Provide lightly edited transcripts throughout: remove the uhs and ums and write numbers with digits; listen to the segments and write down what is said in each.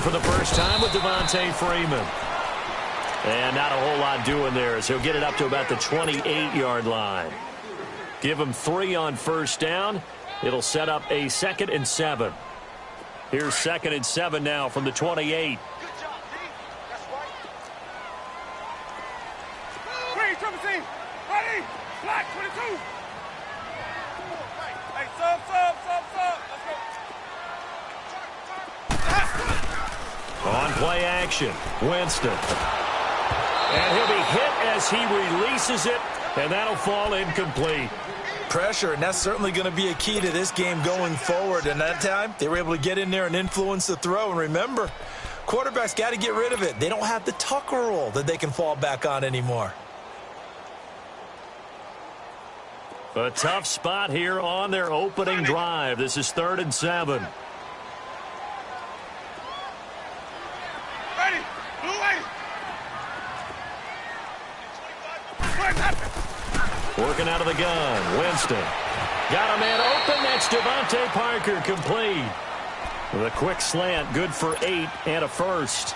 for the first time with Devontae Freeman. And not a whole lot doing there as he'll get it up to about the 28-yard line. Give him 3 on first down. It'll set up a 2nd and 7. Here's 2nd and 7 now from the 28. Good job, D. That's right. Green, triple team. Ready. Black, 22. Hey, sub. Let's go. On play action, Winston. And he'll be hit as he releases it, and that'll fall incomplete. Pressure, and that's certainly going to be a key to this game going forward. And that time, they were able to get in there and influence the throw. And remember, quarterbacks got to get rid of it. They don't have the Tucker rule that they can fall back on anymore. A tough spot here on their opening drive. This is 3rd and 7. Ready. Blue lady. Working out of the gun, Winston. Got a man open. That's Devontae Parker, complete. With a quick slant, good for 8 and a first.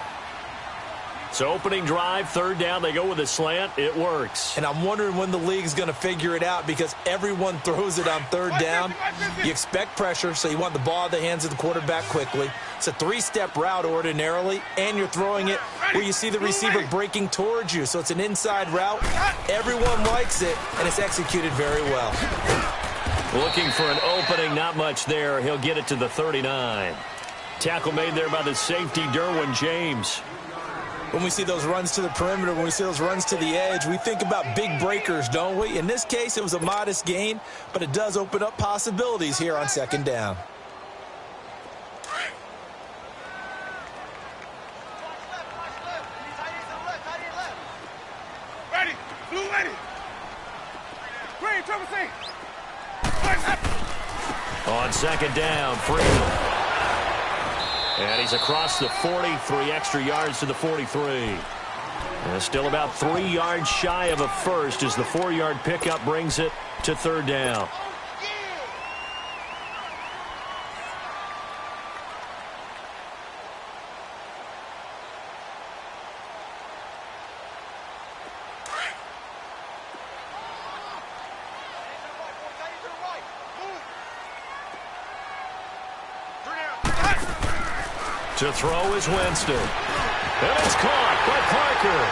So opening drive, 3rd down, they go with a slant. It works. And I'm wondering when the league's going to figure it out because everyone throws it on 3rd down. You expect pressure, so you want the ball in the hands of the quarterback quickly. It's a 3-step route ordinarily, and you're throwing it where you see the receiver breaking towards you. So it's an inside route. Everyone likes it, and it's executed very well. Looking for an opening, not much there. He'll get it to the 39. Tackle made there by the safety, Derwin James. When we see those runs to the perimeter, when we see those runs to the edge, we think about big breakers, don't we? In this case, it was a modest gain, but it does open up possibilities here on 2nd down. Ready. Blue lady. Green, triple C. On 2nd down, Freeman. And he's across the 40, 3 extra yards to the 43. And still about 3 yards shy of a first as the 4-yard pickup brings it to 3rd down. To throw is Winston. And it's caught by Parker.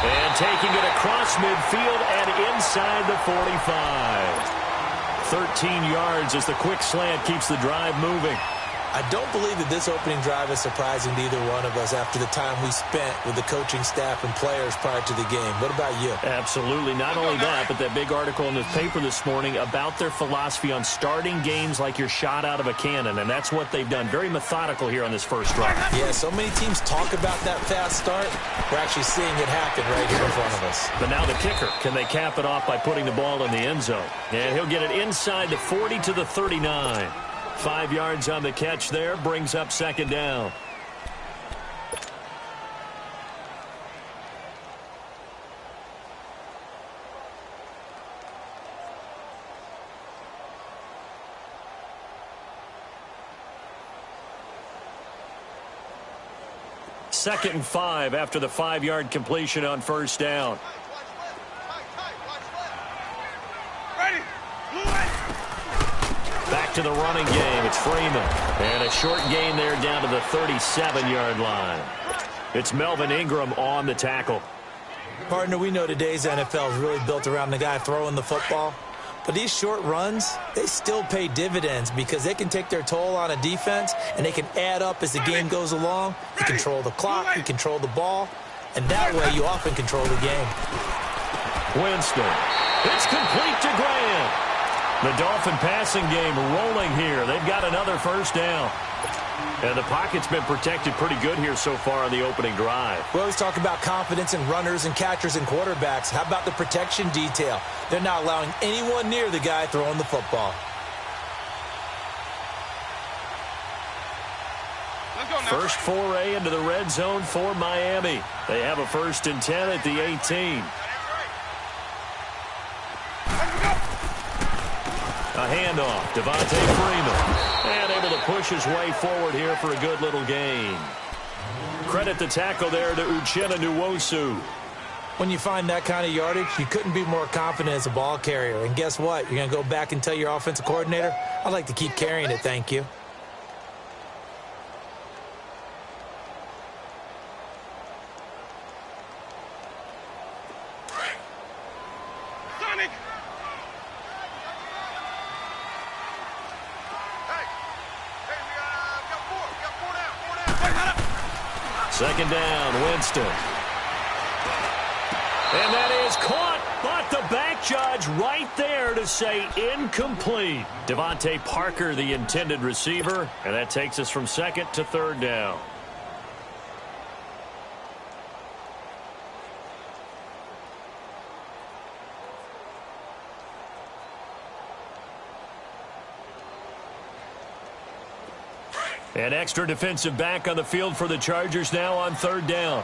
And taking it across midfield and inside the 45. 13 yards as the quick slant keeps the drive moving. I don't believe that this opening drive is surprising to either one of us after the time we spent with the coaching staff and players prior to the game. What about you? Absolutely. Not only that, but that big article in the paper this morning about their philosophy on starting games like you're shot out of a cannon, and that's what they've done. Very methodical here on this first drive. Yeah, so many teams talk about that fast start. We're actually seeing it happen right here in front of us. But now the kicker. Can they cap it off by putting the ball in the end zone? And he'll get it inside the 40 to the 39. 5 yards on the catch there, brings up 2nd down. Second and 5 after the 5-yard completion on first down. Back to the running game. It's Freeman. And a short gain there down to the 37-yard line. It's Melvin Ingram on the tackle. Partner, we know today's NFL is really built around the guy throwing the football. But these short runs, they still pay dividends because they can take their toll on a defense and they can add up as the game goes along. You control the clock, you control the ball, and that way you often control the game. Winston. It's complete to Grant. The Dolphin passing game rolling here. They've got another first down. And the pocket's been protected pretty good here so far on the opening drive. We always talk about confidence in runners and catchers and quarterbacks. How about the protection detail? They're not allowing anyone near the guy throwing the football. First foray into the red zone for Miami. They have a 1st and 10 at the 18. A handoff, Devontae Freeman. And able to push his way forward here for a good little gain. credit the tackle there to Uchenna Nwosu. When you find that kind of yardage, you couldn't be more confident as a ball carrier. And guess what? You're going to go back and tell your offensive coordinator, I'd like to keep carrying it, thank you. Second down, Winston. And that is caught, but the back judge right there to say incomplete. Devontae Parker, the intended receiver, and that takes us from second to third down. An extra defensive back on the field for the Chargers now on third down.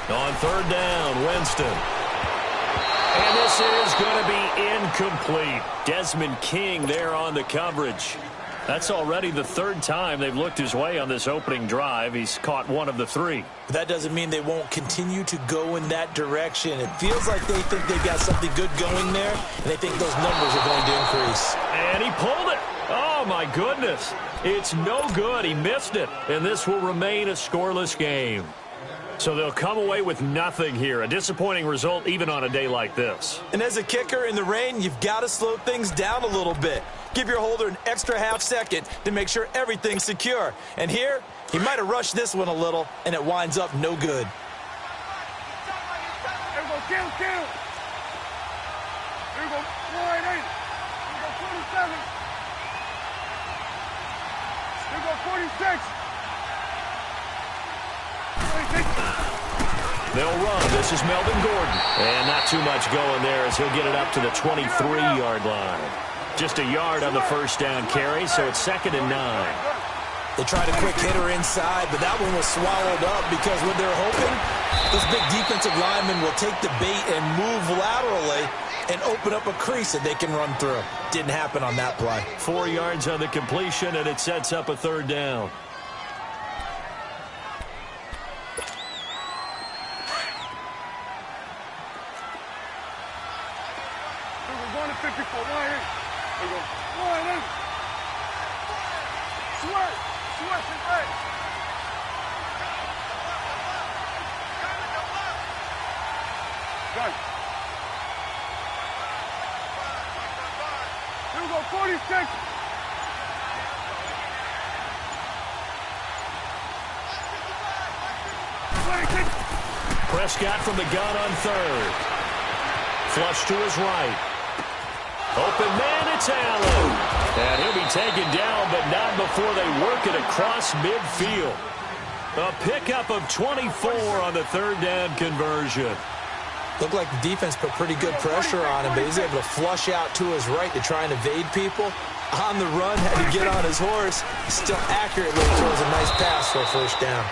On third down, Winston. And this is going to be incomplete. Desmond King there on the coverage. That's already the third time they've looked his way on this opening drive. He's caught one of the three. That doesn't mean they won't continue to go in that direction. It feels like they think they've got something good going there, and they think those numbers are going to increase. And he pulled it. Oh, my goodness. It's no good. He missed it. And this will remain a scoreless game. So they'll come away with nothing here. A disappointing result even on a day like this. And as a kicker in the rain, you've got to slow things down a little bit. Give your holder an extra half second to make sure everything's secure. And here, he might have rushed this one a little, and it winds up no good. Here we go, kill. Here we go, 4-8. Here we go, 47. Here we go, 46. They'll run. This is Melvin Gordon. And not too much going there as he'll get it up to the 23-yard line. Just a yard on the first down carry, so it's 2nd and 9. They tried a quick hitter inside, but that one was swallowed up because what they're hoping, this big defensive lineman will take the bait and move laterally and open up a crease that they can run through. Didn't happen on that play. 4 yards on the completion, and it sets up a third down. Here we go, 46. Prescott from the gun on third. Flush to his right. Open man, it's Allen. And he'll be taken down, but not before they work it across midfield. A pickup of 24 on the third down conversion. Looked like the defense put pretty good pressure on him, but he's able to flush out to his right to try and evade people. On the run, had to get on his horse. Still accurately throws a nice pass for a first down.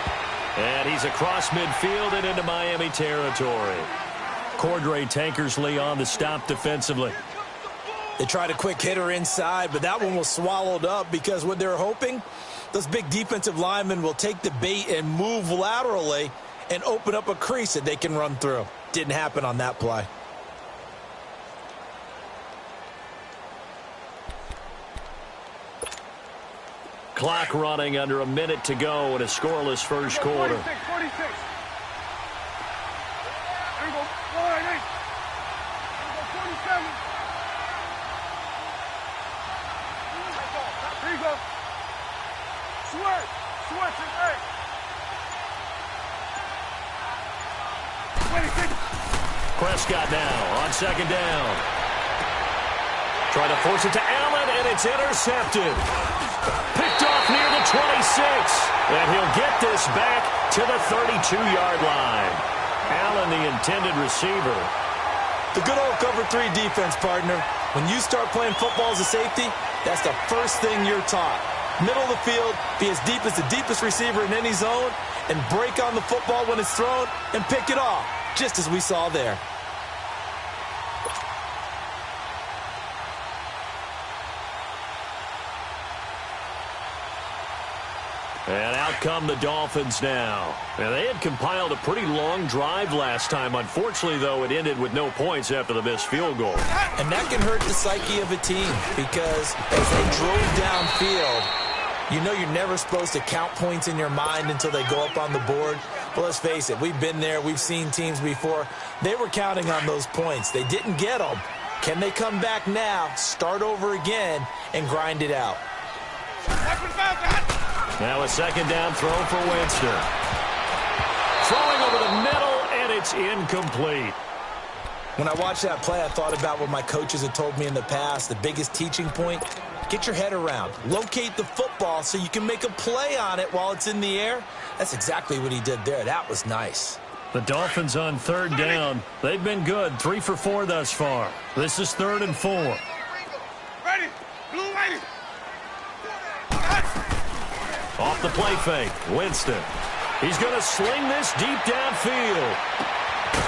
And he's across midfield and into Miami territory. Cordray Tankersley on the stop defensively. They tried a quick hitter inside, but that one was swallowed up because what they're hoping, those big defensive linemen will take the bait and move laterally and open up a crease that they can run through. Didn't happen on that play. Clock running under a minute to go in a scoreless first quarter. 46. Here we go, 4-8. Here we go, 47. Here you go. Switch and 8. 26. Prescott now on second down. Trying to force it to Allen, and it's intercepted. Picked off near the 26. And he'll get this back to the 32-yard line. Allen, the intended receiver. The good old cover 3 defense, partner. When you start playing football as a safety, that's the first thing you're taught. Middle of the field, be as deep as the deepest receiver in any zone, and break on the football when it's thrown and pick it off, just as we saw there. And out come the Dolphins now. And they had compiled a pretty long drive last time. Unfortunately, though, it ended with no points after the missed field goal. And that can hurt the psyche of a team because as they drove downfield, you know you're never supposed to count points in your mind until they go up on the board. But let's face it, we've been there. We've seen teams before. They were counting on those points. They didn't get them. Can they come back now, start over again, and grind it out? Now a second down throw for Winston. Throwing over the middle, and it's incomplete. When I watched that play, I thought about what my coaches had told me in the past. The biggest teaching point, get your head around. Locate the football so you can make a play on it while it's in the air. That's exactly what he did there. That was nice. The Dolphins on third down. They've been good, 3 for 4 thus far. This is 3rd and 4. Ready. Blue ready. Off the play fake, Winston. He's going to sling this deep downfield.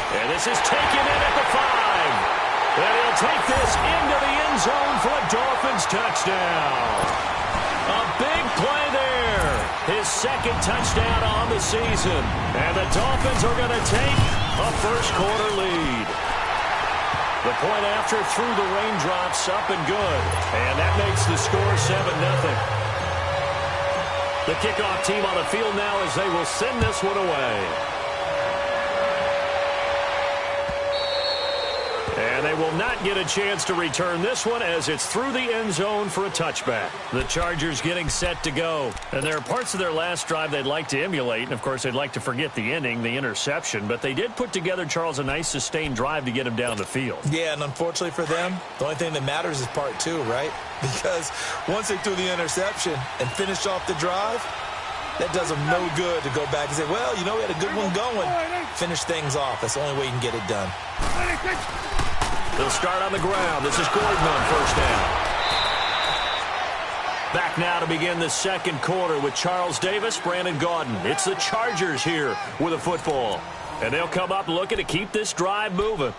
And this is taken in at the 5. And he'll take this into the end zone for a Dolphins touchdown. A big play there. His second touchdown on the season. And the Dolphins are going to take a first-quarter lead. The point after through the raindrops, up and good. And that makes the score 7-0. The kickoff team on the field now as they will send this one away. And they will not get a chance to return this one as it's through the end zone for a touchback. The Chargers getting set to go. And there are parts of their last drive they'd like to emulate. And, of course, they'd like to forget the ending, the interception. But they did put together, Charles, a nice sustained drive to get him down the field. Yeah, and unfortunately for them, the only thing that matters is part 2, right? Because once they threw the interception and finished off the drive, that does them no good to go back and say, well, you know, we had a good one going. Finish things off. That's the only way you can get it done. They'll start on the ground. This is Gordon on first down. Back now to begin the second quarter with Charles Davis, Brandon Gaudin. It's the Chargers here with a football. And they'll come up looking to keep this drive moving.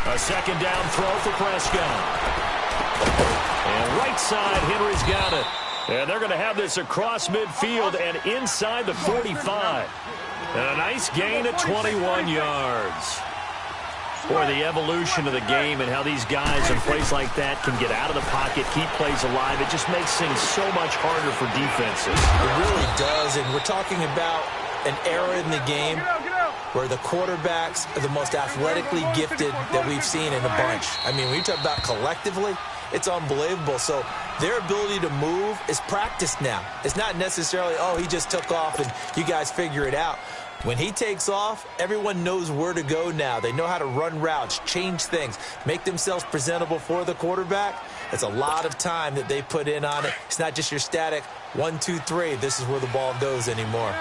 A second down throw for Prescott. And right side, Henry's got it. And they're going to have this across midfield and inside the 45. And a nice gain at 21 yards. Boy, the evolution of the game and how these guys in plays like that can get out of the pocket, keep plays alive. It just makes things so much harder for defenses. It really does, and we're talking about an era in the game where the quarterbacks are the most athletically gifted that we've seen in a bunch. I mean, when you talk about collectively, it's unbelievable. So their ability to move is practiced now. It's not necessarily, oh, he just took off and you guys figure it out. When he takes off, everyone knows where to go now. They know how to run routes, change things, make themselves presentable for the quarterback. It's a lot of time that they put in on it. It's not just your static 1, 2, 3. This is where the ball goes anymore.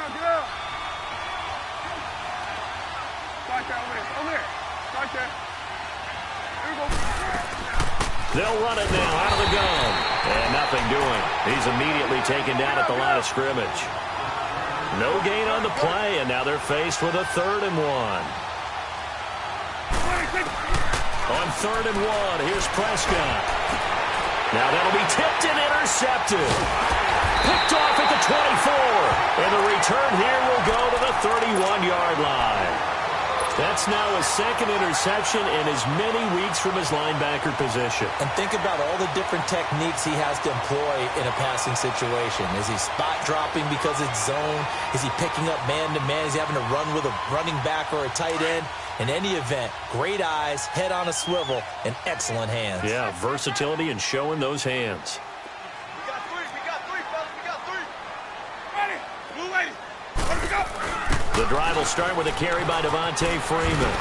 They'll run it now out of the gun. And nothing doing. He's immediately taken down at the line of scrimmage. No gain on the play, and now they're faced with a 3rd and 1. On 3rd and 1, here's Prescott. Now that'll be tipped and intercepted. Picked off at the 24. And the return here will go to the 31-yard line. That's now his second interception in as many weeks from his linebacker position. And think about all the different techniques he has to employ in a passing situation. Is he spot dropping because it's zone? Is he picking up man-to-man? Is he having to run with a running back or a tight end? In any event, great eyes, head on a swivel, and excellent hands. Yeah, versatility and showing those hands. We got three, fellas. We got three. Ready. Blue lady. Let me go. The drive will start with a carry by Devontae Freeman.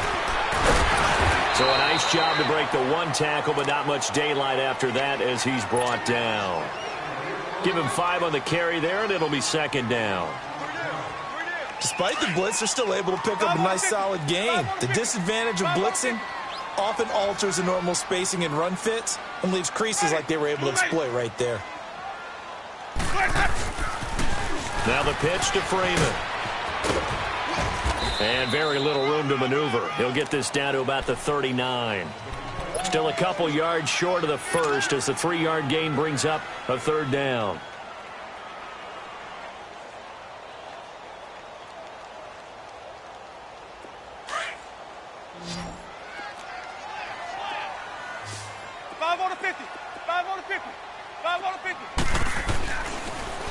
So a nice job to break the one tackle, but not much daylight after that as he's brought down. Give him 5 on the carry there, and it'll be second down. Despite the blitz, they're still able to pick up a nice solid gain. The disadvantage of blitzing, often alters the normal spacing and run fits and leaves creases like they were able to exploit right there. Now the pitch to Freeman. And very little room to maneuver. He'll get this down to about the 39. Still a couple yards short of the first as the 3-yard gain brings up a third down.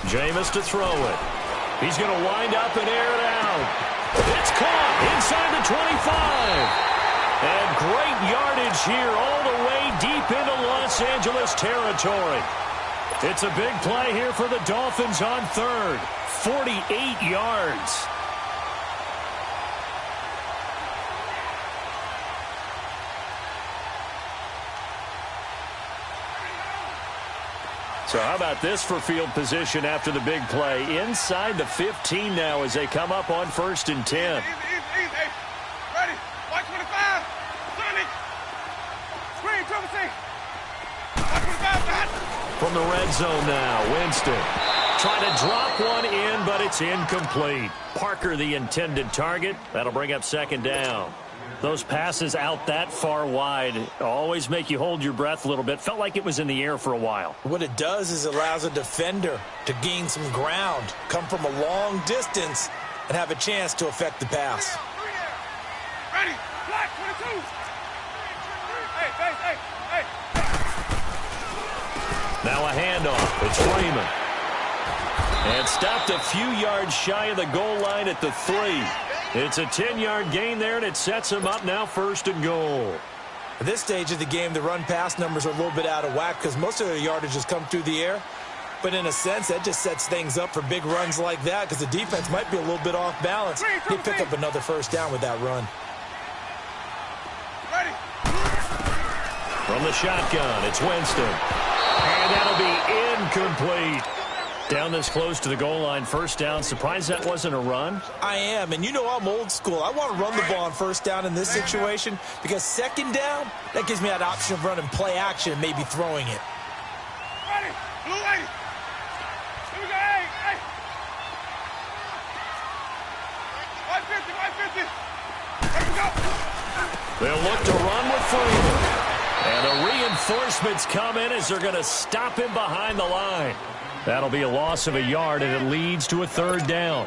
Jameis to throw it. He's going to wind up and air it out. It's caught inside the 25. And great yardage here all the way deep into Los Angeles territory. It's a big play here for the Dolphins on third. 48 yards. So how about this for field position after the big play? Inside the 15 now as they come up on 1st and 10. Easy. Ready. White 25. Sonic. Screen, triple C. White 25, From the red zone now, Winston. Trying to drop one in, but it's incomplete. Parker, the intended target. That'll bring up 2nd down. Those passes out that far wide always make you hold your breath a little bit. Felt like it was in the air for a while. What it does is it allows a defender to gain some ground, come from a long distance, and have a chance to affect the pass. Ready. Black 22. Hey. Now a handoff. It's Freeman. And stopped a few yards shy of the goal line at the 3. It's a 10-yard gain there, and it sets him up now 1st and goal. At this stage of the game, the run-pass numbers are a little bit out of whack because most of their yardage has come through the air. But in a sense, that just sets things up for big runs like that because the defense might be a little bit off balance. They pick up another 1st down with that run. Ready. From the shotgun, it's Winston. And that'll be incomplete. Down this close to the goal line, 1st down. Surprised that wasn't a run? I am, and you know I'm old school. I want to run the ball on 1st down in this situation because 2nd down, that gives me that option of running play action and maybe throwing it. Ready. Blue 8. Here we go. Hey. White 50. Let's go. They'll look to run with Freeman. And the reinforcements come in as they're going to stop him behind the line. That'll be a loss of a yard, and it leads to a 3rd down.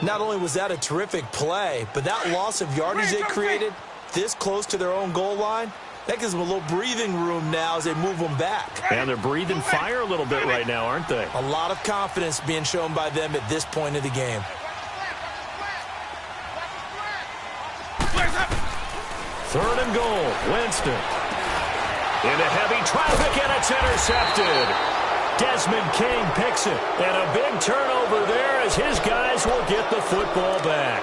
Not only was that a terrific play, but that loss of yardage they created this close to their own goal line, that gives them a little breathing room now as they move them back. And they're breathing fire a little bit right now, aren't they? A lot of confidence being shown by them at this point of the game. 3rd and goal, Winston. Into heavy traffic, and it's intercepted. Desmond King picks it, and a big turnover there as his guys will get the football back.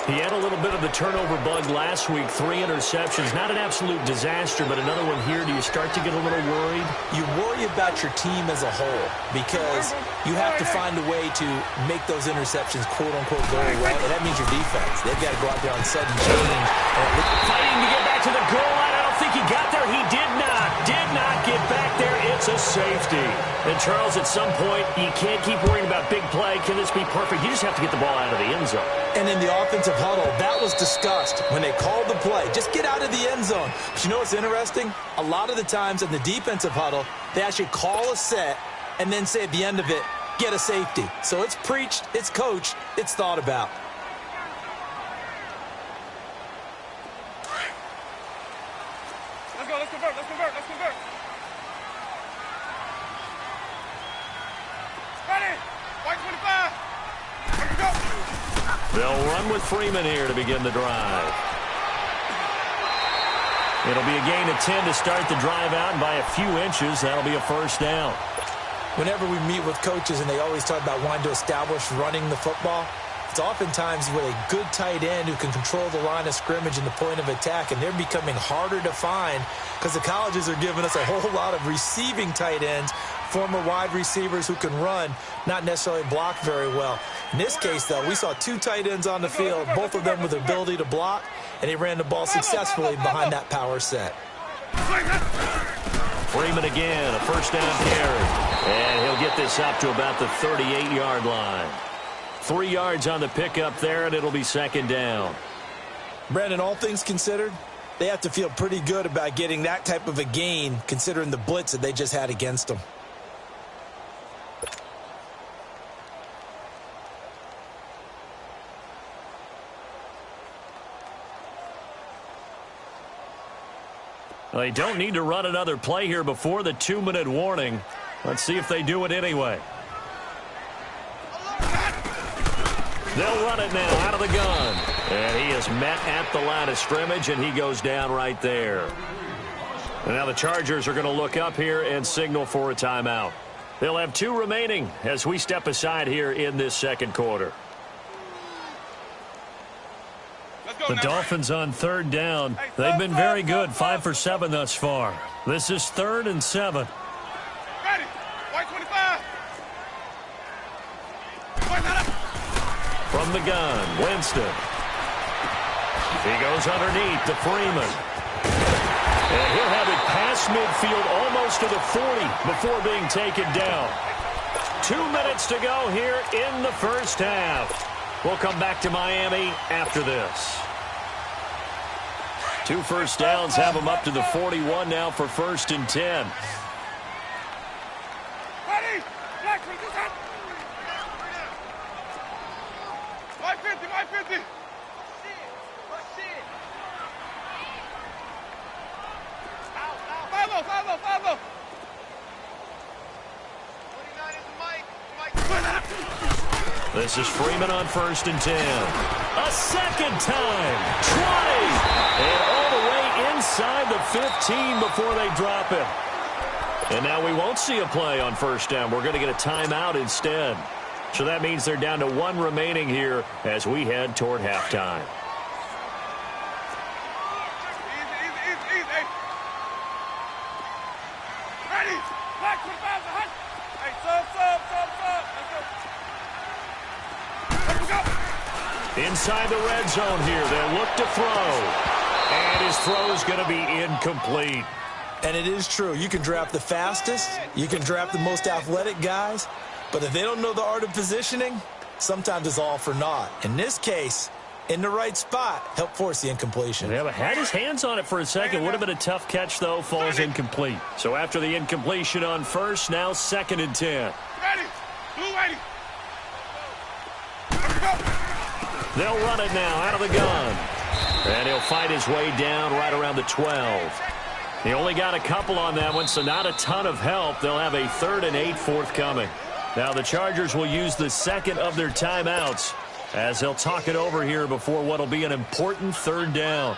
He had a little bit of the turnover bug last week, 3 interceptions. Not an absolute disaster, but another one here. Do you start to get a little worried? You worry about your team as a whole because you have to find a way to make those interceptions, quote-unquote, go away, and that means your defense. They've got to go out there on sudden change. Fighting to get back to the goal line. I don't think he got there. He did not get back there. It's a safety. And, Charles, at some point, you can't keep worrying about big play. Can this be perfect? You just have to get the ball out of the end zone. And in the offensive huddle, that was discussed when they called the play. Just get out of the end zone. But you know what's interesting? A lot of the times in the defensive huddle, they actually call a set and then say at the end of it, get a safety. So it's preached, it's coached, it's thought about. Let's convert. Ready. White 25. Let's go. They'll run with Freeman here to begin the drive. It'll be a gain of 10 to start the drive out, and by a few inches, that'll be a 1st down. Whenever we meet with coaches and they always talk about wanting to establish running the football, It's oftentimes with a good tight end who can control the line of scrimmage and the point of attack, and they're becoming harder to find because the colleges are giving us a whole lot of receiving tight ends, former wide receivers who can run, not necessarily block very well. In this case, though, we saw two tight ends on the field, both of them with the ability to block, and he ran the ball successfully behind that power set. Freeman again, a first down carry. And he'll get this up to about the 38-yard line. 3 yards on the pickup there, and it'll be second down. Brandon, all things considered, they have to feel pretty good about getting that type of a gain, considering the blitz that they just had against them. They don't need to run another play here before the 2-minute warning. Let's see if they do it anyway. They'll run it now out of the gun. And he is met at the line of scrimmage, and he goes down right there. And now the Chargers are going to look up here and signal for a timeout. They'll have 2 remaining as we step aside here in this second quarter. The Dolphins on third down. They've been very good, 5 for 7 thus far. This is 3rd and 7. Ready. White 25. From the gun, Winston. He goes underneath to Freeman. And he'll have it past midfield almost to the 40 before being taken down. 2 minutes to go here in the first half. We'll come back to Miami after this. 2 first downs have them up to the 41 now for 1st and 10. Ready. Black, this up. My 50, my 50. Follow. 49 is Mike. This is Freeman on 1st and 10. A second time. Try. And all the way inside the 15 before they drop it. And now we won't see a play on 1st down. We're going to get a timeout instead. So that means they're down to 1 remaining here as we head toward halftime. Easy. Ready. Black 25. Hey, sub. Let's go. Inside the red zone here. They'll look to throw. And his throw is going to be incomplete. And it is true. You can draft the fastest. You can draft the most athletic guys. But if they don't know the art of positioning, sometimes it's all for naught. In this case, in the right spot, help force the incompletion. Yeah, but had his hands on it for a second. Would have been a tough catch, though. Falls incomplete. So after the incompletion on 1st, now 2nd and 10. Ready. Blue 80. They'll run it now out of the gun. And he'll fight his way down right around the 12. He only got a couple on that one, so not a ton of help. They'll have a 3rd and 8 forthcoming. Now the Chargers will use the second of their timeouts as they'll talk it over here before what will be an important 3rd down.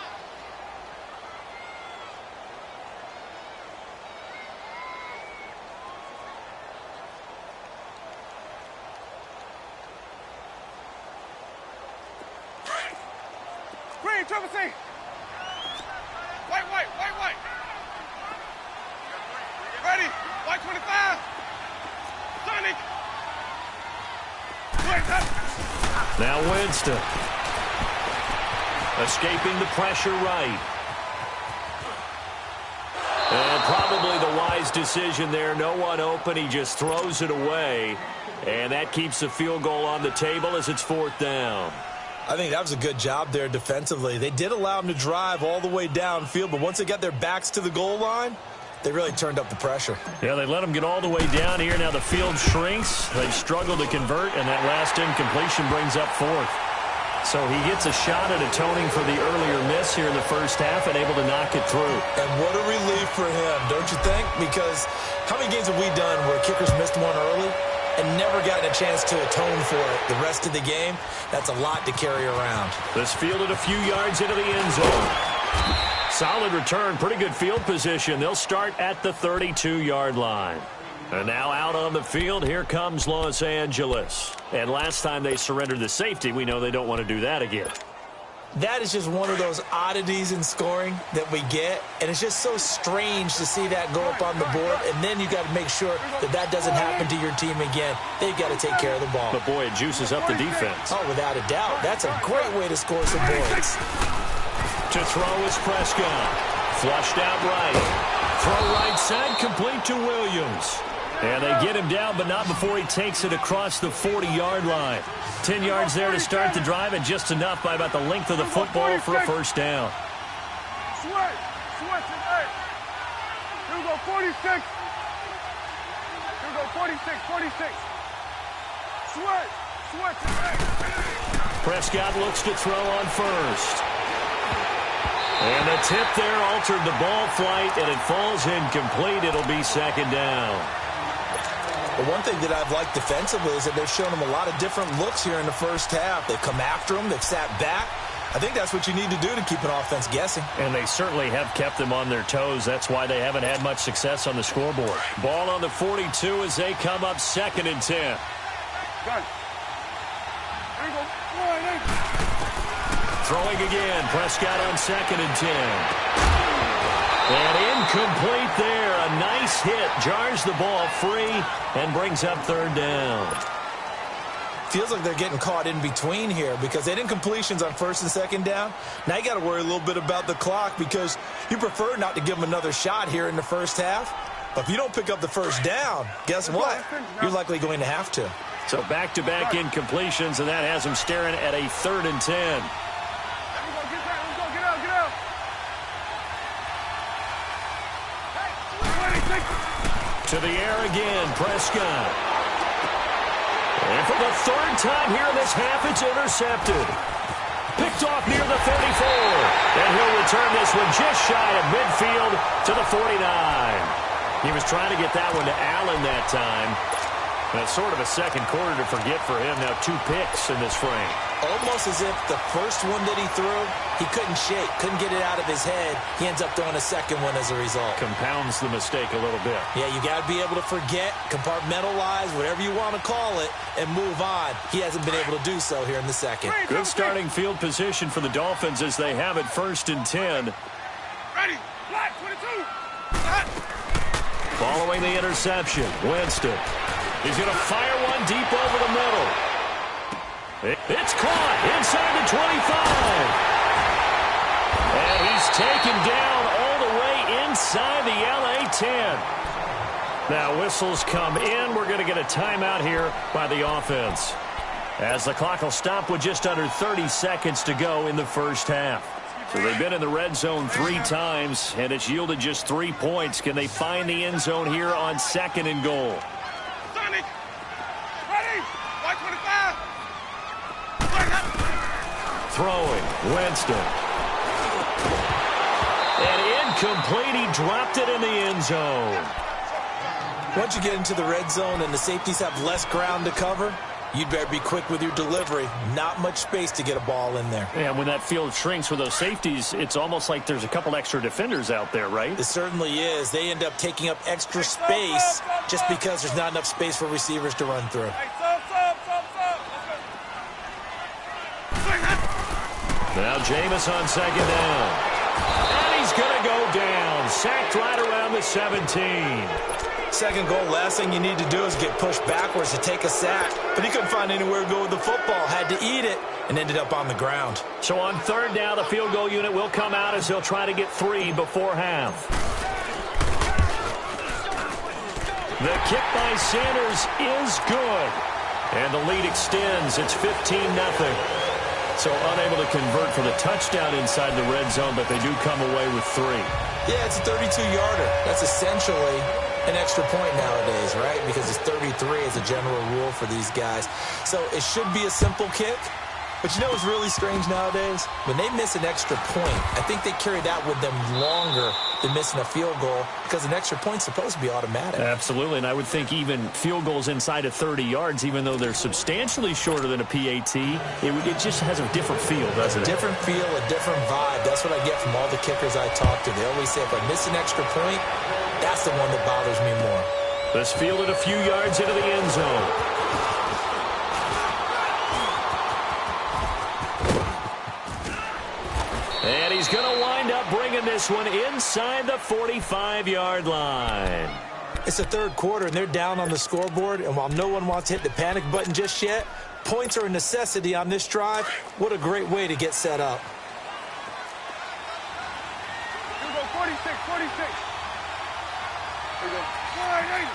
Green, Triple C. White. Ready. White 25. Sonic. Now Winston. Escaping the pressure right. And probably the wise decision there. No one open. He just throws it away. And that keeps the field goal on the table as it's 4th down. I think that was a good job there defensively. They did allow them to drive all the way downfield, but once they got their backs to the goal line, they really turned up the pressure. Yeah, they let them get all the way down here. Now the field shrinks. They've struggled to convert, and that last incompletion brings up 4th. So he gets a shot at atoning for the earlier miss here in the first half and able to knock it through. And what a relief for him, don't you think? Because how many games have we done where kickers missed one early and never gotten a chance to atone for it the rest of the game? That's a lot to carry around. This fielded a few yards into the end zone. Solid return, pretty good field position. They'll start at the 32-yard line. And now out on the field, here comes Los Angeles. And last time they surrendered the safety, we know they don't want to do that again. That is just one of those oddities in scoring that we get, and it's just so strange to see that go up on the board, and then you got to make sure that that doesn't happen to your team again. They've got to take care of the ball. But, boy, it juices up the defense. Oh, without a doubt. That's a great way to score some points. To throw is Prescott. Flushed out right. Throw right side, complete to Williams. And they get him down, but not before he takes it across the 40-yard line. 10 yards there to start the drive, and just enough by about the length of the football for a first down. Switch it, hey. Here we go, 46. Here we go, 46. Switch it, hey. Prescott looks to throw on first. And the tip there altered the ball flight, and it falls incomplete. It'll be second down. The one thing that I've liked defensively is that they've shown them a lot of different looks here in the first half. They've come after them. They've sat back. I think that's what you need to do to keep an offense guessing. And they certainly have kept them on their toes. That's why they haven't had much success on the scoreboard. Ball on the 42 as they come up 2nd and 10. Got it. There you go. Throwing again. Prescott on 2nd and 10. And incomplete there. A nice hit. Jars the ball free and brings up 3rd down. Feels like they're getting caught in between here because they didn't completions on 1st and 2nd down. Now you got to worry a little bit about the clock because you prefer not to give them another shot here in the first half. But if you don't pick up the first down, guess what? You're likely going to have to. So back-to-back incompletions, and that has them staring at a 3rd and 10. To the air again, Prescott. And for the 3rd time here in this half, it's intercepted. Picked off near the 34. And he'll return this one just shy of midfield to the 49. He was trying to get that one to Allen that time. That's sort of a second quarter to forget for him. Now 2 picks in this frame. Almost as if the first one that he threw, he couldn't shake, couldn't get it out of his head. He ends up throwing a second one as a result. Compounds the mistake a little bit. Yeah, you got to be able to forget, compartmentalize, whatever you want to call it, and move on. He hasn't been able to do so here in the second. Good starting field position for the Dolphins as they have it 1st and 10. Ready, flat, 22. Following the interception, Winston. He's going to fire one deep over the middle. It's caught inside the 25. And he's taken down all the way inside the LA 10. Now whistles come in. We're going to get a timeout here by the offense, as the clock will stop with just under 30 seconds to go in the first half. So they've been in the red zone 3 times, and it's yielded just 3 points. Can they find the end zone here on 2nd and goal? Throwing, Winston. And incomplete. He dropped it in the end zone. Once you get into the red zone and the safeties have less ground to cover, you'd better be quick with your delivery. Not much space to get a ball in there. And when that field shrinks with those safeties, it's almost like there's a couple extra defenders out there, right? It certainly is. They end up taking up extra space just because there's not enough space for receivers to run through. Now Jameis on 2nd down. And he's going to go down. Sacked right around the 17. 2nd goal, last thing you need to do is get pushed backwards to take a sack. But he couldn't find anywhere to go with the football. Had to eat it and ended up on the ground. So on 3rd down, the field goal unit will come out as they'll try to get 3 before half. The kick by Sanders is good. And the lead extends. It's 15-0. So unable to convert for the touchdown inside the red zone, but they do come away with 3. Yeah, it's a 32-yarder. That's essentially an extra point nowadays, right? Because it's 33 as a general rule for these guys. So it should be a simple kick. But you know what's really strange nowadays? When they miss an extra point, I think they carry that with them longer than missing a field goal because an extra point's supposed to be automatic. Absolutely, and I would think even field goals inside of 30 yards, even though they're substantially shorter than a PAT, it just has a different feel, doesn't it? A different feel, a different vibe. That's what I get from all the kickers I talk to. They always say if I miss an extra point, that's the one that bothers me more. This fielded a few yards into the end zone. And he's going to wind up bringing this one inside the 45-yard line. It's the third quarter, and they're down on the scoreboard. And while no one wants to hit the panic button just yet, points are a necessity on this drive. What a great way to get set up. Here we go, 46, 46. Here we go. 46.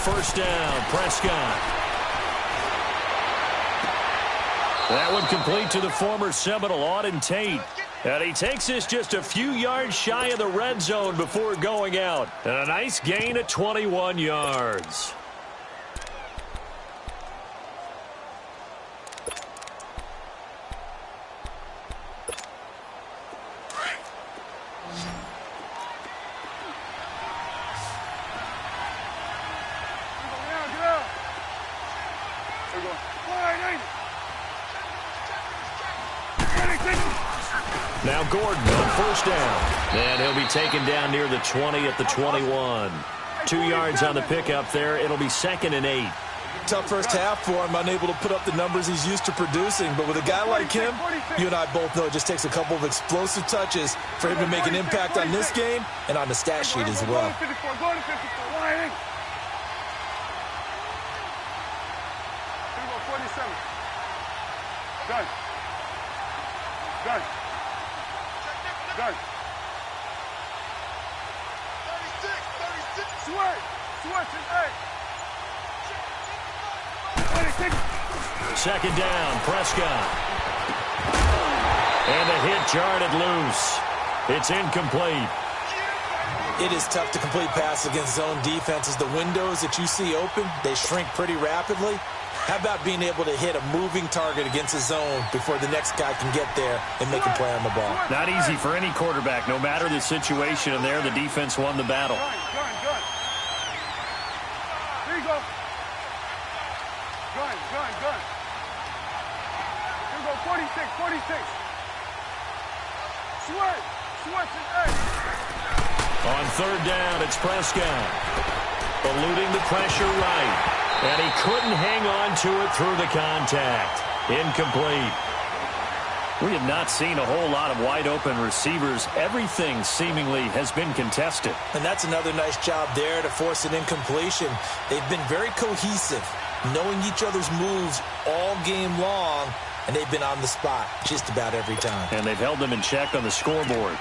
First down, Prescott. That one complete to the former Seminole, Auden Tate. And he takes this just a few yards shy of the red zone before going out. And a nice gain of 21 yards. Now Gordon on first down. And he'll be taken down near the 20 at the 21. 2 yards on the pickup there. It'll be 2nd and 8. Tough first half for him, unable to put up the numbers he's used to producing. But with a guy like him, you and I both know it just takes a couple of explosive touches for him to make an impact on this game and on the stat sheet as well. Done. Done. Done. 36. Switch. Switch is 8. 26. Second down, Prescott. And the hit jarred loose. It's incomplete. It is tough to complete passes against zone defenses. The windows that you see open, they shrink pretty rapidly. How about being able to hit a moving target against a zone before the next guy can get there and make a play on the ball? Not easy for any quarterback, no matter the situation. And there, the defense won the battle. Gun. Here you go. Gun. Here we go, 46. Switch is 8. On third down, it's Prescott. Eluding the pressure right. And he couldn't hang on to it through the contact. Incomplete. We have not seen a whole lot of wide-open receivers. Everything seemingly has been contested. And that's another nice job there to force an incompletion. They've been very cohesive, knowing each other's moves all game long, and they've been on the spot just about every time. And they've held them in check on the scoreboard.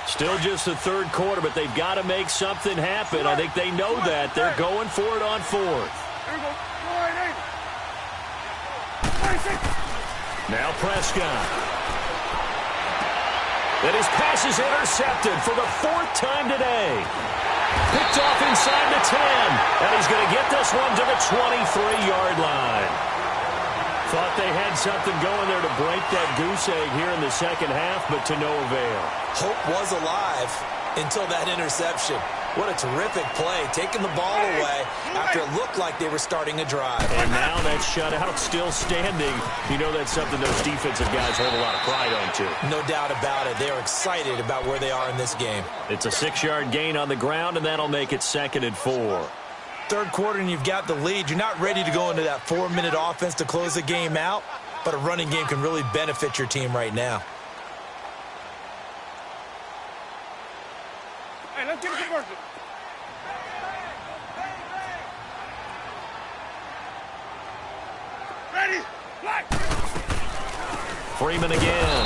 Still just the third quarter, but they've got to make something happen. I think they know that. They're going for it on fourth. Here we go. Now Prescott. And his pass is intercepted for the 4th time today. Picked off inside the 10. And he's going to get this one to the 23-yard line. Thought they had something going there to break that goose egg here in the second half, but to no avail. Hope was alive until that interception. What a terrific play, taking the ball away after it looked like they were starting a drive. And now that shutout still standing. You know that's something those defensive guys hold a lot of pride on, too. No doubt about it. They're excited about where they are in this game. It's a 6-yard gain on the ground, and that'll make it 2nd and 4. Third quarter and you've got the lead. You're not ready to go into that 4-minute offense to close the game out, but a running game can really benefit your team right now. Hey, let's get a conversion. Ready? Black. Freeman again.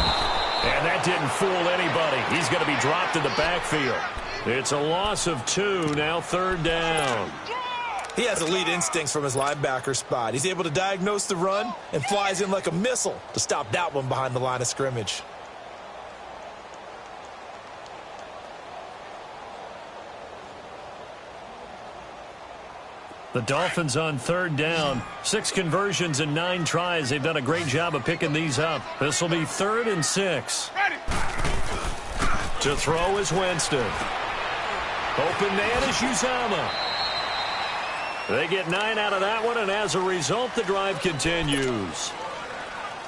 And that didn't fool anybody. He's going to be dropped in the backfield. It's a loss of 2, now 3rd down. He has elite instincts from his linebacker spot. He's able to diagnose the run and flies in like a missile to stop that one behind the line of scrimmage. The Dolphins on 3rd down. 6 conversions and 9 tries. They've done a great job of picking these up. This will be 3rd and 6. Ready. To throw is Winston. Open man is Uzama. They get 9 out of that one, and as a result, the drive continues.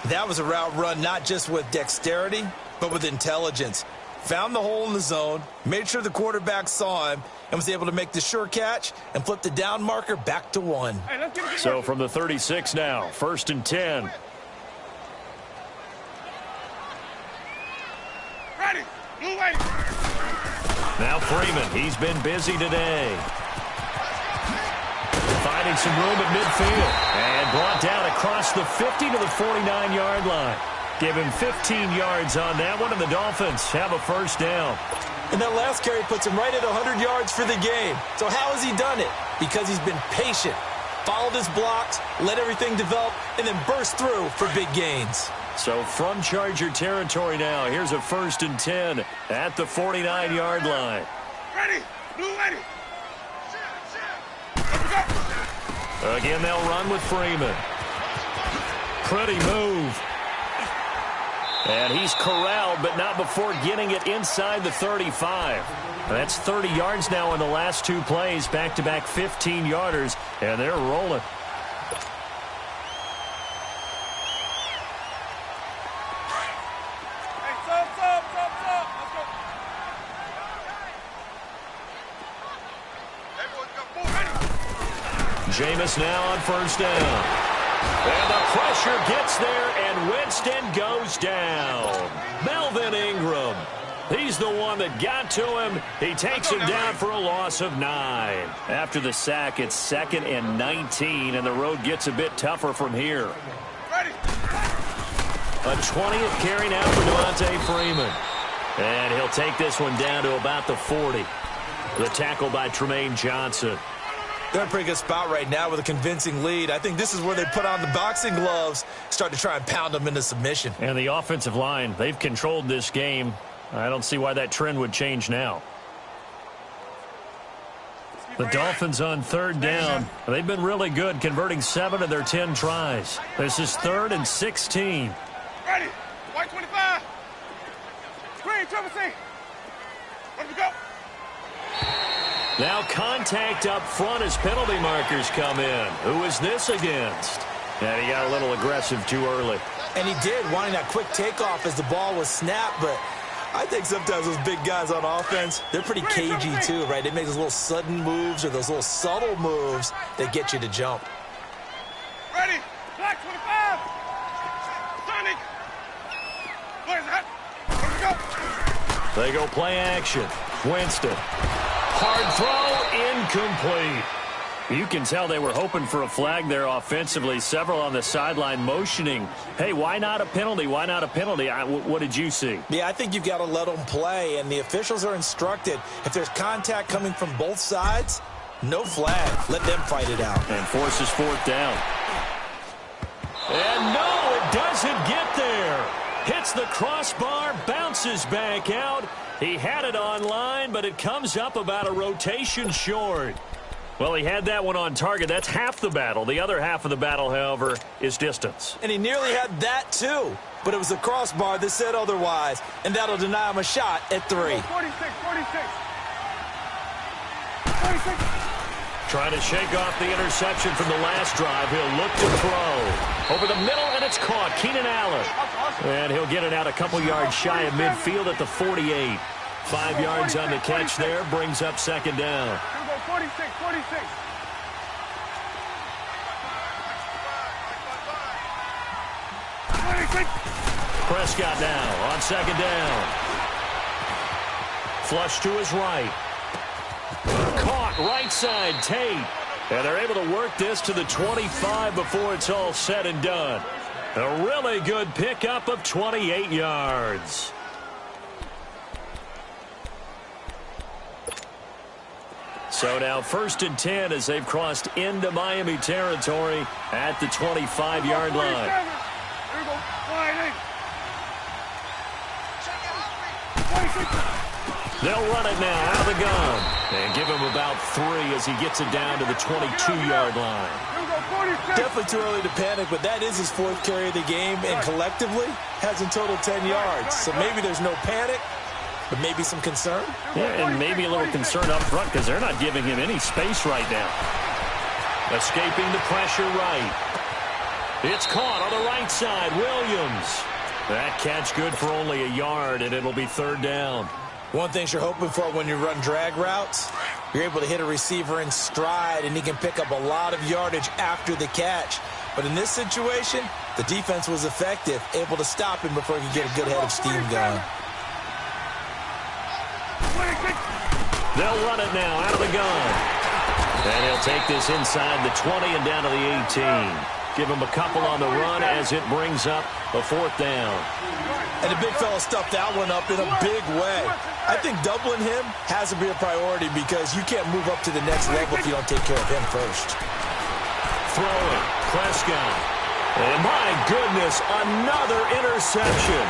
That was a route run not just with dexterity, but with intelligence. found the hole in the zone, made sure the quarterback saw him, and was able to make the sure catch and flip the down marker back to 1. So from the 36 now, 1st and 10. Ready. Blue lady. Now Freeman, he's been busy today. Finding some room at midfield. And brought down across the 50 to the 49-yard line. Give him 15 yards on that one, and the Dolphins have a first down. And that last carry puts him right at 100 yards for the game. So how has he done it? Because he's been patient, followed his blocks, let everything develop, and then burst through for big gains. So from Charger territory now, here's a 1st and 10 at the 49-yard line. Ready. Blue lady. Again, they'll run with Freeman. Pretty move. And he's corralled, but not before getting it inside the 35. That's 30 yards now in the last 2 plays, back-to-back 15-yarders, and they're rolling. Hey, stop. Let's go. Everyone's got full ready. Jameis now on 1st down. And the pressure gets there, and Winston goes down. Melvin Ingram. He's the one that got to him. He takes him down for a loss of 9. After the sack, it's 2nd and 19, and the road gets a bit tougher from here. Ready. A 20th carry now for Devontae Freeman. And he'll take this one down to about the 40. The tackle by Tremaine Johnson. They're in a pretty good spot right now with a convincing lead. I think this is where they put on the boxing gloves, start to try and pound them into submission. And the offensive line, they've controlled this game. I don't see why that trend would change now. The Dolphins on 3rd down. They've been really good, converting 7 of their 10 tries. This is 3rd and 16. Ready. White 25. Screen, Trevor C. Where we go? Now contact up front as penalty markers come in. Who is this against? And he got a little aggressive too early. And he did, wanting that quick takeoff as the ball was snapped, but I think sometimes those big guys on offense, they're pretty cagey too, right? They make those little sudden moves or those little subtle moves that get you to jump. Ready. Black 25. Sonic. Where's that? Where we go? They go play action. Winston. Hard throw, incomplete. You can tell they were hoping for a flag there offensively. Several on the sideline motioning. Hey, why not a penalty? Why not a penalty? What did you see? Yeah, I think you've got to let them play, and the officials are instructed. If there's contact coming from both sides, no flag. Let them fight it out. And forces 4th down. And no, it doesn't get there. Hits the crossbar, bounces back out. He had it on line, but it comes up about a rotation short. Well, he had that one on target. That's half the battle. The other half of the battle, however, is distance. And he nearly had that, too. But it was the crossbar that said otherwise, and that'll deny him a shot at 3. 46. Trying to shake off the interception from the last drive. He'll look to throw. Over the middle, and it's caught. Keenan Allen. And he'll get it out a couple yards shy of midfield at the 48. 5 yards on the catch there. Brings up 2nd down. Here we go, 46. Prescott now on 2nd down. Flush to his right. Caught right side, Tate. And they're able to work this to the 25 before it's all said and done. A really good pickup of 28 yards. So now 1st and 10 as they've crossed into Miami territory at the 25-yard line. Here we go, wide 8. They'll run it now out of the gun and give him about 3 as he gets it down to the 22-yard line. Definitely too early to panic, but that is his 4th carry of the game, and collectively has in total 10 yards. So maybe there's no panic, but maybe some concern. Yeah, and maybe a little concern up front because they're not giving him any space right now. Escaping the pressure right. It's caught on the right side. Williams. That catch good for only a yard, and it'll be third down. One thing you're hoping for when you run drag routes, you're able to hit a receiver in stride, and he can pick up a lot of yardage after the catch. But in this situation, the defense was effective, able to stop him before he could get a good head of steam going. They'll run it now out of the gun. And he'll take this inside the 20 and down to the 18. Give him a couple on the run as it brings up a fourth down. And the big fella stuffed that one up in a big way. I think doubling him has to be a priority because you can't move up to the next level if you don't take care of him first. Throwing, Prescott. And my goodness, another interception.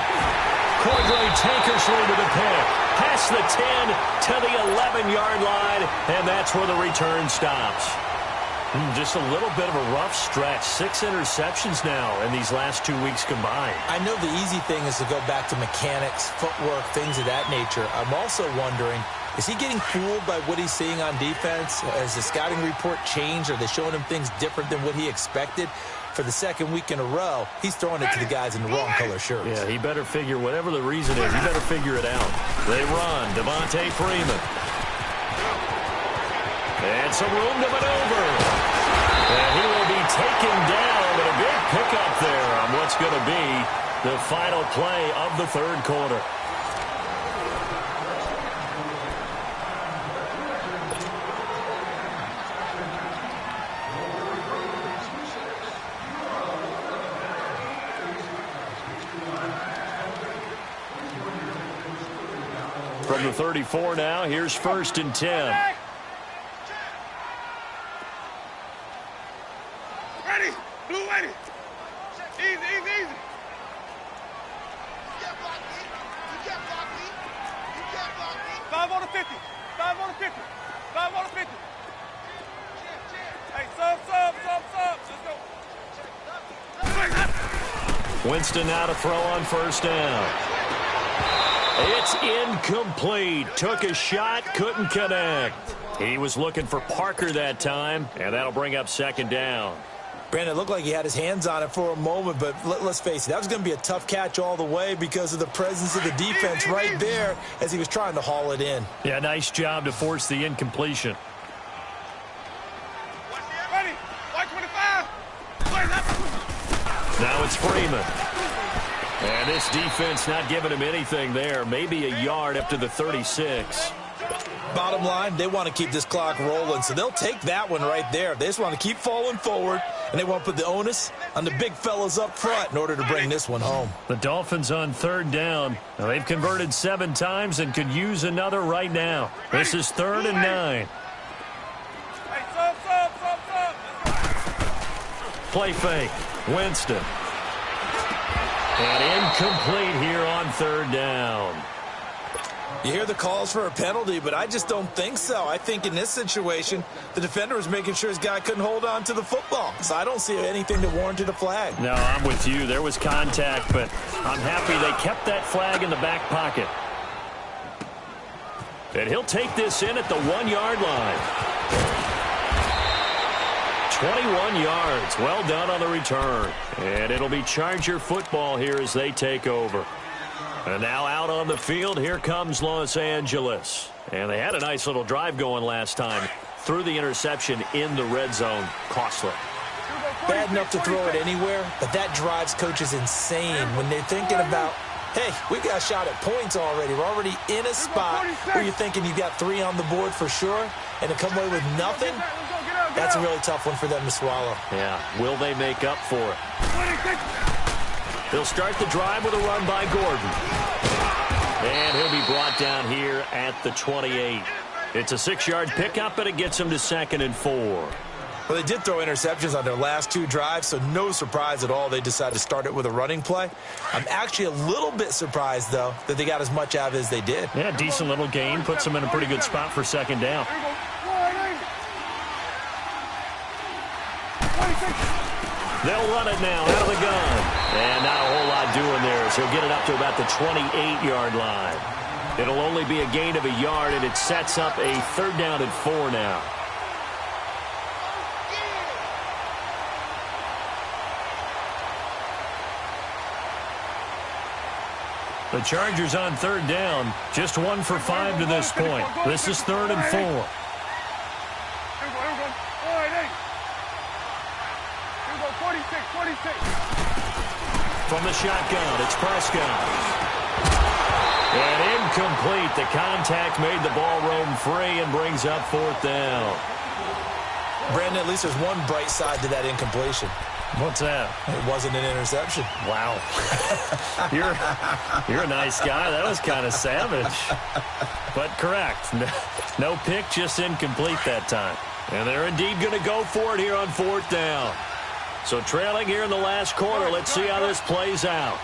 Cordray Tankersley with a pick. Past the 10 to the 11-yard line, and that's where the return stops. Just a little bit of a rough stretch. 6 interceptions now in these last 2 weeks combined. I know the easy thing is to go back to mechanics, footwork, things of that nature. I'm also wondering, is he getting fooled by what he's seeing on defense? Has the scouting report changed? Are they showing him things different than what he expected? For the second week in a row, he's throwing it to the guys in the wrong color shirts. Yeah, he better figure, whatever the reason is, he better figure it out. They run, Devontae Freeman. And some room to maneuver. And he will be taken down, but a big pickup there on what's going to be the final play of the third quarter. From the 34 now, here's 1st and 10. Ready? Blue ready. Easy, easy, easy. You can't block me. You can't block me. You can't block me. 5 on the 50. 5 on the 50. 5 on the 50. Hey, sub. Let's go. Winston now to throw on 1st down. It's incomplete. Took a shot, couldn't connect. He was looking for Parker that time, and that'll bring up 2nd down. Brandon, it looked like he had his hands on it for a moment, but let's face it, that was going to be a tough catch all the way because of the presence of the defense right there as he was trying to haul it in. Yeah, nice job to force the incompletion. Ready? White 25. Now it's Freeman. And this defense not giving him anything there. Maybe a yard up to the 36. Bottom line, they want to keep this clock rolling, so they'll take that one right there. They just want to keep falling forward, and they want to put the onus on the big fellas up front in order to bring this one home. The Dolphins on 3rd down. Now, they've converted 7 times and could use another right now. This is 3rd and 9. Hey, sub. Play fake. Winston. And incomplete here on 3rd down. You hear the calls for a penalty, but I just don't think so. I think in this situation, the defender was making sure his guy couldn't hold on to the football. So I don't see anything that warranted a flag. No, I'm with you. There was contact, but I'm happy they kept that flag in the back pocket. And he'll take this in at the 1-yard line. 21 yards. Well done on the return. And it'll be Charger football here as they take over. And now out on the field, here comes Los Angeles. And they had a nice little drive going last time. Threw the interception in the red zone. Costly. Bad enough to throw it anywhere, but that drives coaches insane when they're thinking about, hey, we got a shot at points already. We're already in a spot where you're thinking you got 3 on the board for sure, and to come away with nothing, that's a really tough one for them to swallow. Yeah, will they make up for it? They'll start the drive with a run by Gordon. And he'll be brought down here at the 28. It's a 6-yard pickup, and it gets him to 2nd and 4. Well, they did throw interceptions on their last 2 drives, so no surprise at all they decided to start it with a running play. I'm actually a little bit surprised, though, that they got as much out of it as they did. Yeah, decent little gain. Puts them in a pretty good spot for 2nd down. They'll run it now out of the gun. And not a whole lot doing there as he'll get it up to about the 28-yard line. It'll only be a gain of a yard, and it sets up a 3rd down and 4 now. The Chargers on third down, just 1 for 5 to this point. This is 3rd and 4. Here we go. All right, hey. Here we go, 46. From the shotgun, it's Prescott. And incomplete. The contact made the ball roam free and brings up 4th down. Brandon, at least there's one bright side to that incompletion. What's that? It wasn't an interception. Wow. You're a nice guy. That was kind of savage. But correct. No pick, just incomplete that time. And they're indeed going to go for it here on 4th down. So trailing here in the last quarter. Let's see how this plays out.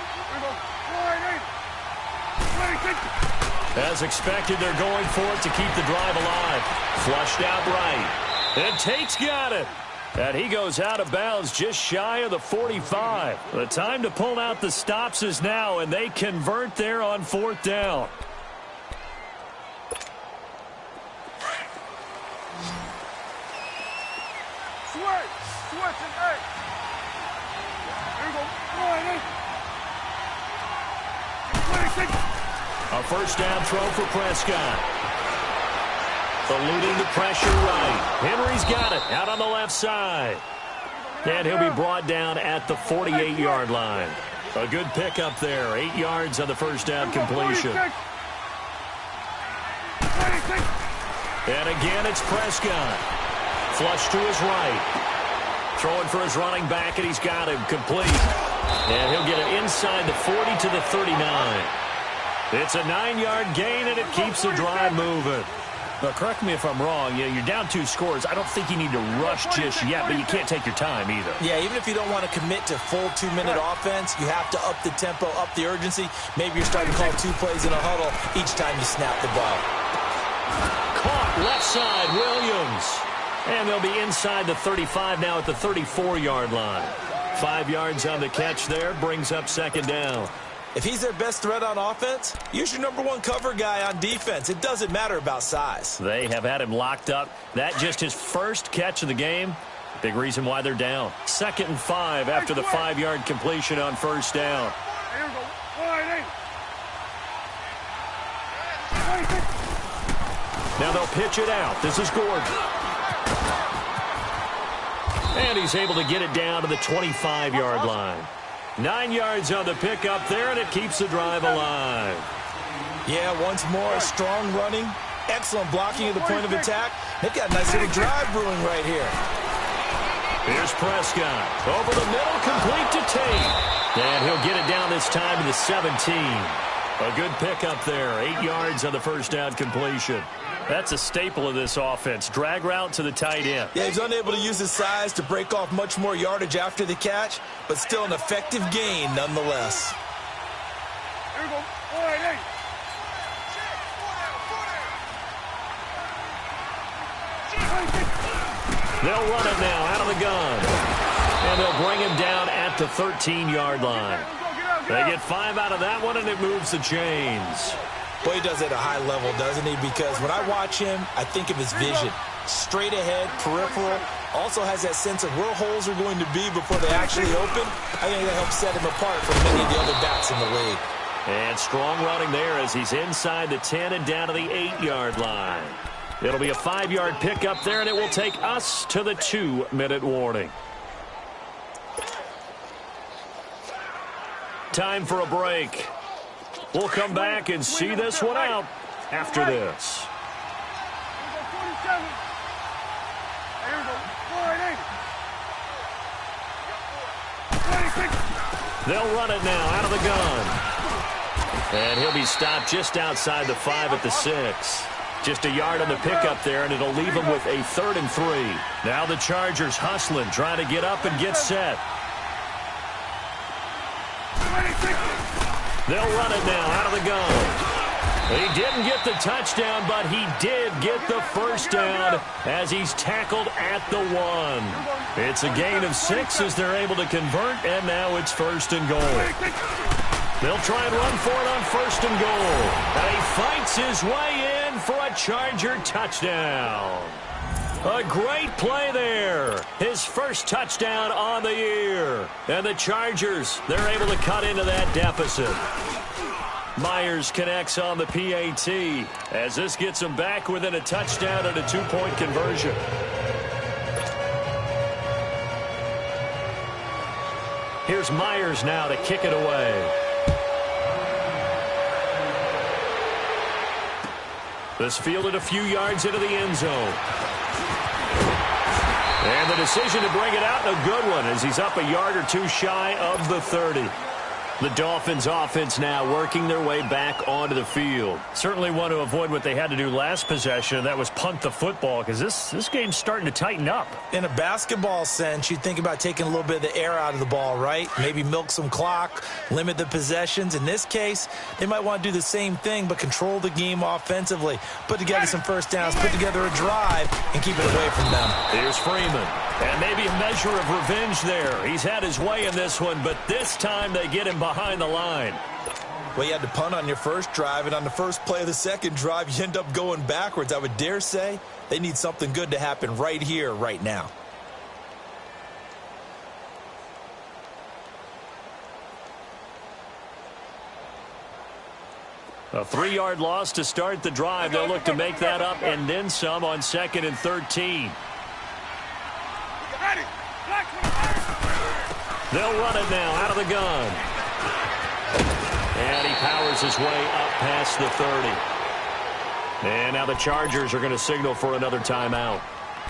As expected, they're going for it to keep the drive alive. Flushed out right. And Tate's got it. And he goes out of bounds just shy of the 45. The time to pull out the stops is now, and they convert there on 4th down. Switch and eight. Here we go. All right, hey. 26. A first down throw for Prescott. Eluding the pressure right. Henry's got it out on the left side. And he'll be brought down at the 48-yard line. A good pickup there. 8 yards on the first down completion. And again, it's Prescott. Flush to his right. Throwing for his running back, and he's got him complete. And he'll get it inside the 40 to the 39. It's a 9-yard gain, and it keeps the drive moving. Now, correct me if I'm wrong. You're down 2 scores. I don't think you need to rush just yet, but you can't take your time either. Yeah, even if you don't want to commit to full 2-minute offense, you have to up the tempo, up the urgency. Maybe you're starting to call 2 plays in a huddle each time you snap the ball. Caught left side, Williams. And they'll be inside the 35 now at the 34-yard line. 5 yards on the catch there, brings up 2nd down. If he's their best threat on offense, use your #1 cover guy on defense. It doesn't matter about size. They have had him locked up. That just his first catch of the game. Big reason why they're down. 2nd and 5 after the 5-yard completion on first down. Here we go. All right, hey. Now they'll pitch it out. This is Gordon. And he's able to get it down to the 25-yard line. 9 yards on the pickup there, and it keeps the drive alive. Yeah, once more, strong running, excellent blocking at the point of attack. They've got a nice little drive brewing right here. Here's Prescott. Over the middle, complete to Tate. And he'll get it down this time to the 17. A good pickup there. 8 yards on the first down completion. That's a staple of this offense. Drag route to the tight end. Yeah, he's unable to use his size to break off much more yardage after the catch, but still an effective gain nonetheless. Here we go. All right, hey. They'll run it now out of the gun. And they'll bring him down at the 13-yard line. They get 5 out of that one, and it moves the chains. Boy, he does it at a high level, doesn't he? Because when I watch him, I think of his vision. Straight ahead, peripheral. Also has that sense of where holes are going to be before they actually open. I think that helps set him apart from many of the other backs in the league. And strong running there as he's inside the 10 and down to the 8-yard line. It'll be a 5-yard pickup there, and it will take us to the 2-minute warning. Time for a break. We'll come back and see this one out after this. They'll run it now out of the gun. And he'll be stopped just outside the 5 at the 6. Just a yard on the pickup there, and it'll leave him with a 3rd and 3. Now the Chargers hustling, trying to get up and get set. They'll run it now out of the gun. He didn't get the touchdown, but he did get the first down as he's tackled at the 1. It's a gain of 6 as they're able to convert, and now it's 1st and goal. They'll try and run for it on 1st and goal. And he fights his way in for a Charger touchdown. A great play there. His first touchdown on the year. And the Chargers, they're able to cut into that deficit. Myers connects on the PAT as this gets him back within a touchdown and a 2-point conversion. Here's Myers now to kick it away. This fielded a few yards into the end zone. And the decision to bring it out, a good one, as he's up a yard or two shy of the 30. The Dolphins offense now working their way back onto the field. Certainly want to avoid what they had to do last possession, and that was punt the football, because this game's starting to tighten up. In a basketball sense, you think about taking a little bit of the air out of the ball, right? Maybe milk some clock, limit the possessions. In this case, they might want to do the same thing, but control the game offensively. Put together some first downs, put together a drive, and keep it away from them. Here's Freeman. And maybe a measure of revenge there. He's had his way in this one, but this time they get him behind the line. Well, you had to punt on your first drive, and on the first play of the second drive, you end up going backwards. I would dare say they need something good to happen right here, right now. A 3-yard loss to start the drive. They'll look to make that up and then some on 2nd and 13. They'll run it now out of the gun. And he powers his way up past the 30. And now the Chargers are going to signal for another timeout,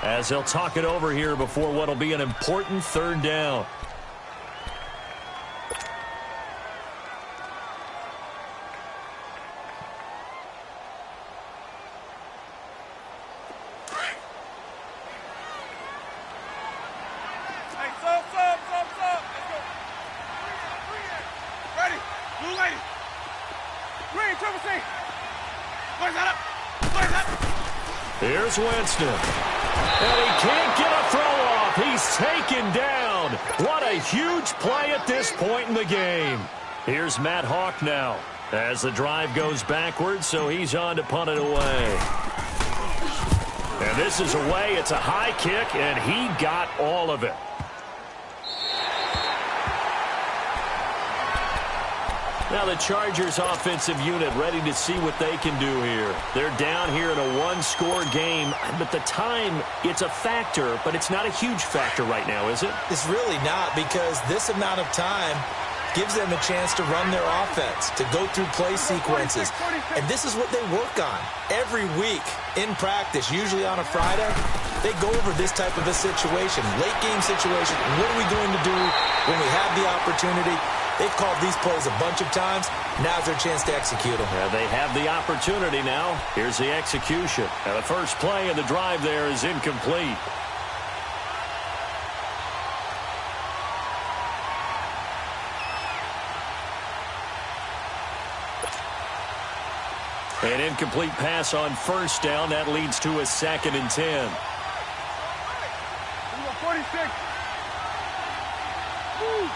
as they'll talk it over here before what will be an important 3rd down. Here's Winston. And he can't get a throw off. He's taken down. What a huge play at this point in the game. Here's Matt Hawk now as the drive goes backwards, so he's on to punt it away. And this is away. It's a high kick, and he got all of it. Now the Chargers offensive unit ready to see what they can do here. They're down here in a 1-score game, but the time, it's a factor, but it's not a huge factor right now, is it? It's really not, because this amount of time gives them a chance to run their offense, to go through play sequences. And this is what they work on every week in practice, usually on a Friday. They go over this type of a situation, late game situation. What are we going to do when we have the opportunity? They've called these plays a bunch of times. Now's their chance to execute them. Yeah, they have the opportunity now. Here's the execution. And the first play of the drive there is incomplete. An incomplete pass on 1st down. That leads to a 2nd and 10. 46. Woo.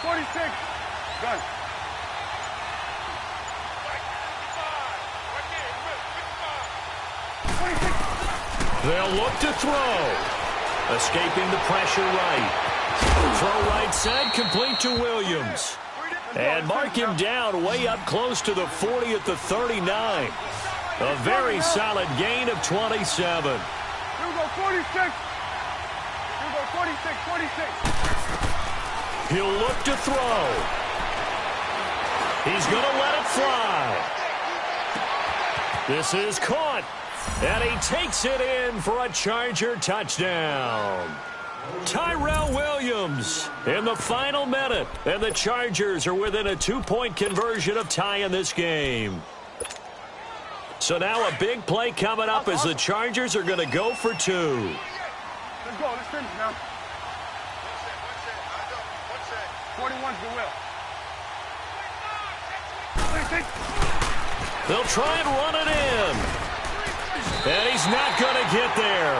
46. Gun. They'll look to throw. Escaping the pressure right. Throw right side, complete to Williams. And mark him down way up close to the 40 at the 39. A very solid gain of 27. Here we go, 46. Here we go, 46, 46. He'll look to throw. He's going to let it fly. This is caught. And he takes it in for a Charger touchdown. Tyrell Williams in the final minute. And the Chargers are within a 2-point conversion of tying this game. So now a big play coming up as the Chargers are going to go for 2. Let's go. Let's finish now. 41's the will. They'll try and run it in. And he's not going to get there.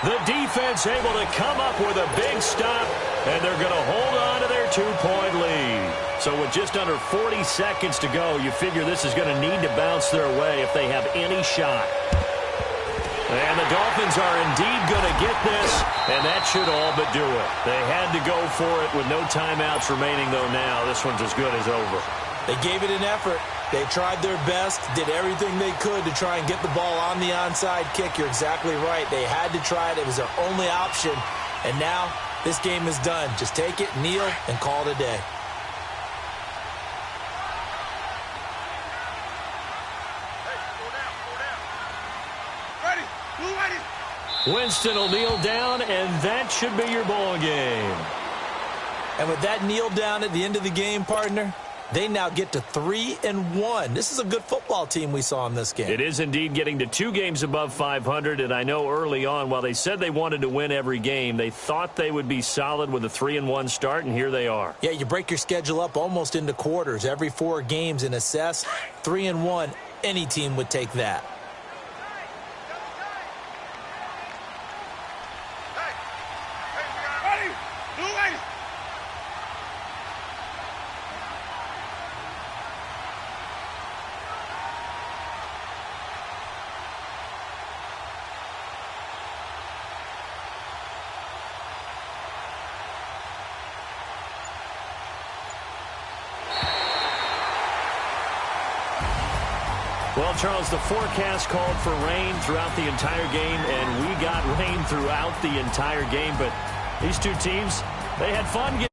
The defense able to come up with a big stop, and they're going to hold on to their 2-point lead. So with just under 40 seconds to go, you figure this is going to need to bounce their way if they have any shot. And the Dolphins are indeed going to get this, and that should all but do it. They had to go for it with no timeouts remaining, though now this one's as good as over. They gave it an effort. They tried their best, did everything they could to try and get the ball on the onside kick. You're exactly right. They had to try it. It was their only option. And now this game is done. Just take it, kneel, and call it a day. Winston will kneel down, and that should be your ball game. And with that kneel down at the end of the game, partner, they now get to 3-1. This is a good football team we saw in this game. It is indeed getting to 2 games above 500, and I know early on, while they said they wanted to win every game, they thought they would be solid with a 3-1 start, and here they are. Yeah, you break your schedule up almost into quarters, every 4 games, and assess 3-1. Any team would take that. Well, Charles, the forecast called for rain throughout the entire game, and we got rain throughout the entire game. But these two teams, they had fun.